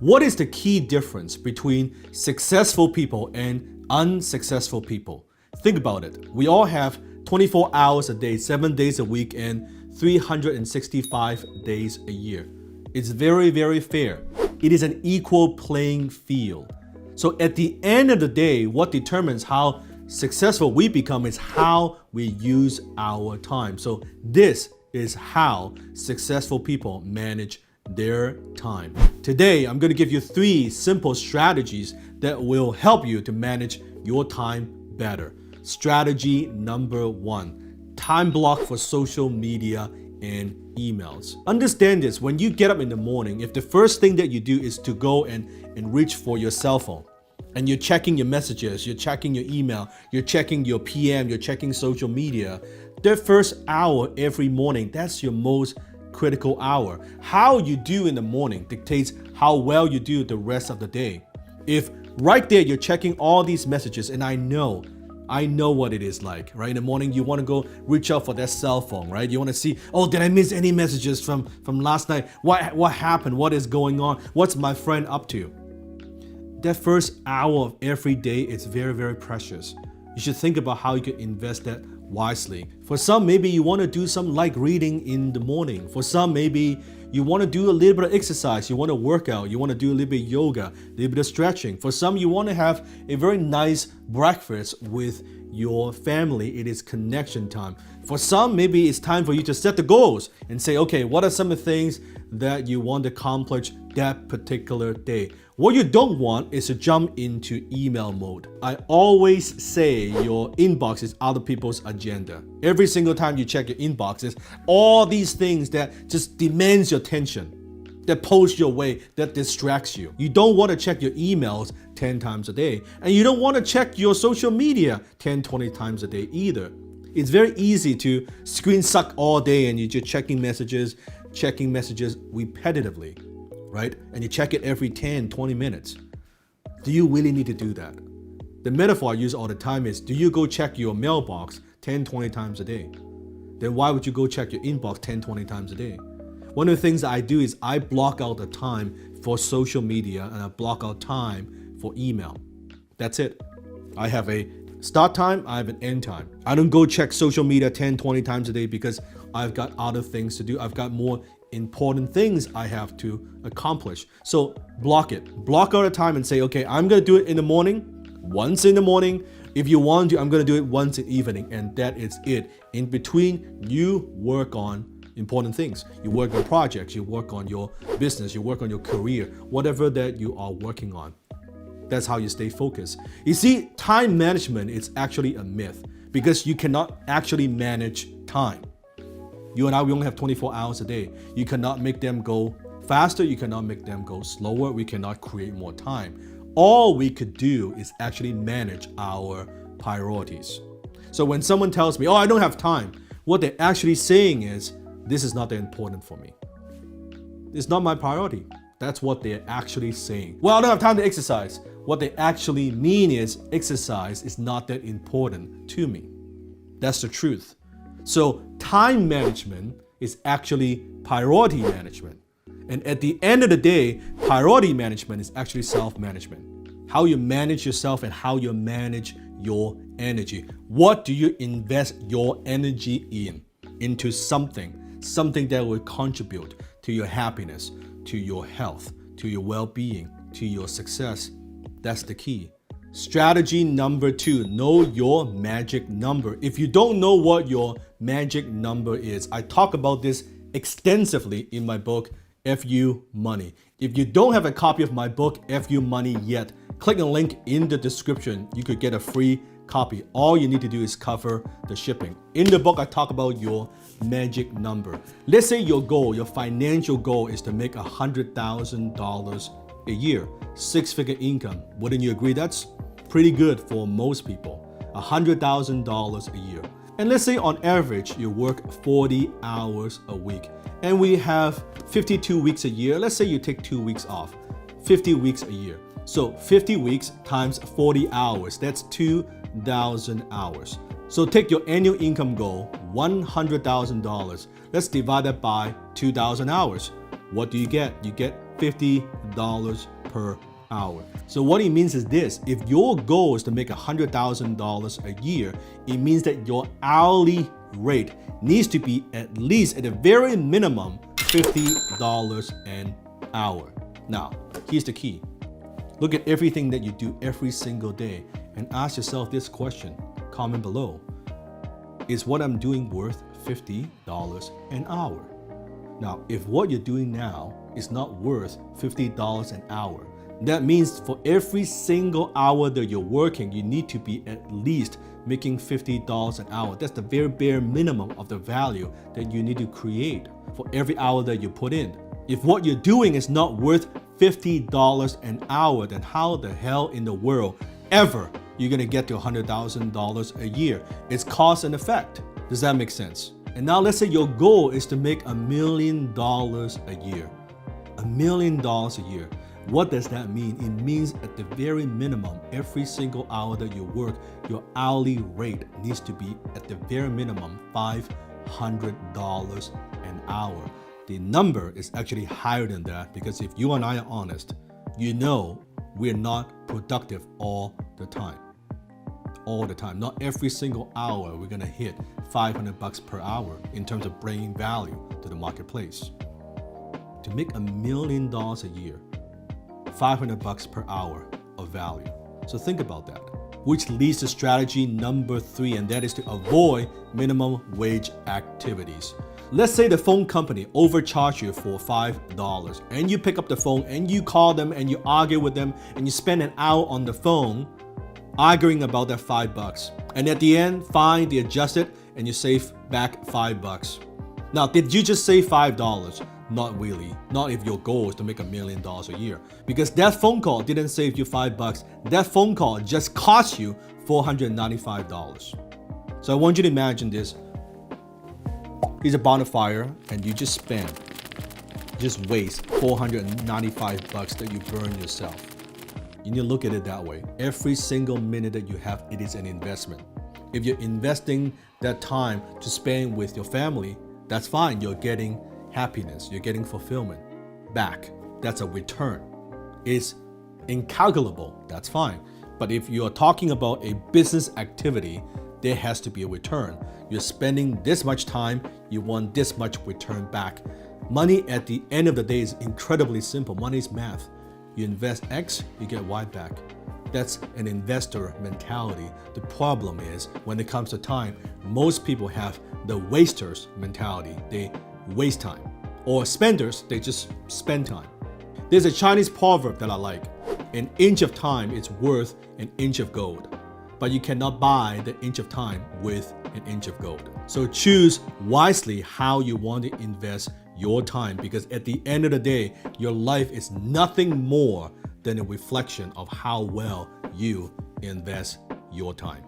What is the key difference between successful people and unsuccessful people? Think about it. We all have 24 hours a day, 7 days a week, and 365 days a year. It's very, very fair. It is an equal playing field. So at the end of the day, what determines how successful we become is how we use our time. So this is how successful people manage their time. Today, I'm going to give you 3 simple strategies that will help you to manage your time better. Strategy number 1, time block for social media and emails. Understand this, when you get up in the morning, if the first thing that you do is to go and reach for your cell phone, and you're checking your messages, you're checking your email, you're checking your PM, you're checking social media, that first hour every morning, that's your most critical hour. How you do in the morning dictates how well you do the rest of the day. If right there you're checking all these messages, and I know what it is like, right? In the morning, you want to go reach out for that cell phone, right? You want to see, oh, did I miss any messages from last night? What happened? What is going on? What's my friend up to? That first hour of every day is very, very precious. You should think about how you can invest that wisely. For some, maybe you want to do some light reading in the morning. For some, maybe you want to do a little bit of exercise. You want to work out. You want to do a little bit of yoga, a little bit of stretching. For some, you want to have a very nice breakfast with your family. It is connection time. For some, maybe it's time for you to set the goals and say, okay, what are some of the things that you want to accomplish that particular day? What you don't want is to jump into email mode. I always say your inbox is other people's agenda. Every single time you check your inboxes, all these things that just demands your attention, that pulls your way, that distracts you. You don't want to check your emails 10 times a day. And you don't want to check your social media 10, 20 times a day either. It's very easy to screen suck all day and you're just checking messages repetitively, right? And you check it every 10, 20 minutes. Do you really need to do that? The metaphor I use all the time is, do you go check your mailbox 10, 20 times a day? Then why would you go check your inbox 10, 20 times a day? One of the things that I do is I block out the time for social media and I block out time for email. That's it. I have a start time, I have an end time. I don't go check social media 10, 20 times a day because I've got other things to do. I've got more important things I have to accomplish. So block it. Block out the time and say, okay, I'm gonna do it in the morning, once in the morning. If you want to, I'm gonna do it once in the evening, and that is it. In between, you work on important things. You work on projects, you work on your business, you work on your career, whatever that you are working on. That's how you stay focused. You see, time management is actually a myth because you cannot actually manage time. You and I, we only have 24 hours a day. You cannot make them go faster. You cannot make them go slower. We cannot create more time. All we could do is actually manage our priorities. So when someone tells me, oh, I don't have time, what they're actually saying is, this is not that important for me. It's not my priority. That's what they're actually saying. Well, I don't have time to exercise. What they actually mean is, exercise is not that important to me. That's the truth. So time management is actually priority management. And at the end of the day, priority management is actually self-management. How you manage yourself and how you manage your energy. What do you invest your energy in? Into something that will contribute to your happiness, to your health, to your well-being, to your success. That's the key. Strategy number 2, know your magic number. If you don't know what your magic number is, I talk about this extensively in my book, FU Money. If you don't have a copy of my book, FU Money yet, click the link in the description. You could get a free copy. All you need to do is cover the shipping. In the book, I talk about your magic number. Let's say your goal, your financial goal is to make $100,000 a year, 6-figure income. Wouldn't you agree that's pretty good for most people? $100,000 a year. And let's say on average, you work 40 hours a week. And we have 52 weeks a year. Let's say you take 2 weeks off, 50 weeks a year. So 50 weeks times 40 hours, that's 2,000 hours. So take your annual income goal, $100,000. Let's divide that by 2,000 hours. What do you get? You get $50 per hour. So what it means is this: if your goal is to make $100,000 a year, it means that your hourly rate needs to be at least, at the very minimum, $50 an hour. Now, here's the key. Look at everything that you do every single day and ask yourself this question. Comment below. Is what I'm doing worth $50 an hour? Now, if what you're doing now is not worth $50 an hour, that means for every single hour that you're working, you need to be at least making $50 an hour. That's the very bare minimum of the value that you need to create for every hour that you put in. If what you're doing is not worth $50 an hour, then how the hell in the world ever you're gonna get to $100,000 a year? It's cause and effect. Does that make sense? And now let's say your goal is to make $1 million a year. $1 million a year. What does that mean? It means at the very minimum, every single hour that you work, your hourly rate needs to be at the very minimum $500 an hour. The number is actually higher than that because if you and I are honest, you know we're not productive all the time. All the time. Not every single hour we're gonna hit $500 per hour in terms of bringing value to the marketplace. To make $1 million a year, $500 per hour of value. So think about that. Which leads to strategy number 3, and that is to avoid minimum wage activities. Let's say the phone company overcharged you for $5 and you pick up the phone and you call them and you argue with them and you spend an hour on the phone arguing about that $5. And at the end, fine, they adjust it and you save back $5. Now, did you just save $5? Not really. Not if your goal is to make $1 million a year. Because that phone call didn't save you $5. That phone call just cost you $495. So I want you to imagine this. Here's a bonfire and you just waste $495 that you burn yourself. You need to look at it that way. Every single minute that you have, it is an investment. If you're investing that time to spend with your family, that's fine. You're getting happiness, you're getting fulfillment back. That's a return. It's incalculable, that's fine. But if you're talking about a business activity, there has to be a return. You're spending this much time, you want this much return back. Money at the end of the day is incredibly simple. Money is math. You invest X, you get Y back. That's an investor mentality. The problem is when it comes to time, most people have the wasters mentality. They waste time. Or spenders, they just spend time. There's a Chinese proverb that I like. An inch of time is worth an inch of gold. But you cannot buy the inch of time with an inch of gold. So choose wisely how you want to invest your time, because at the end of the day, your life is nothing more than a reflection of how well you invest your time.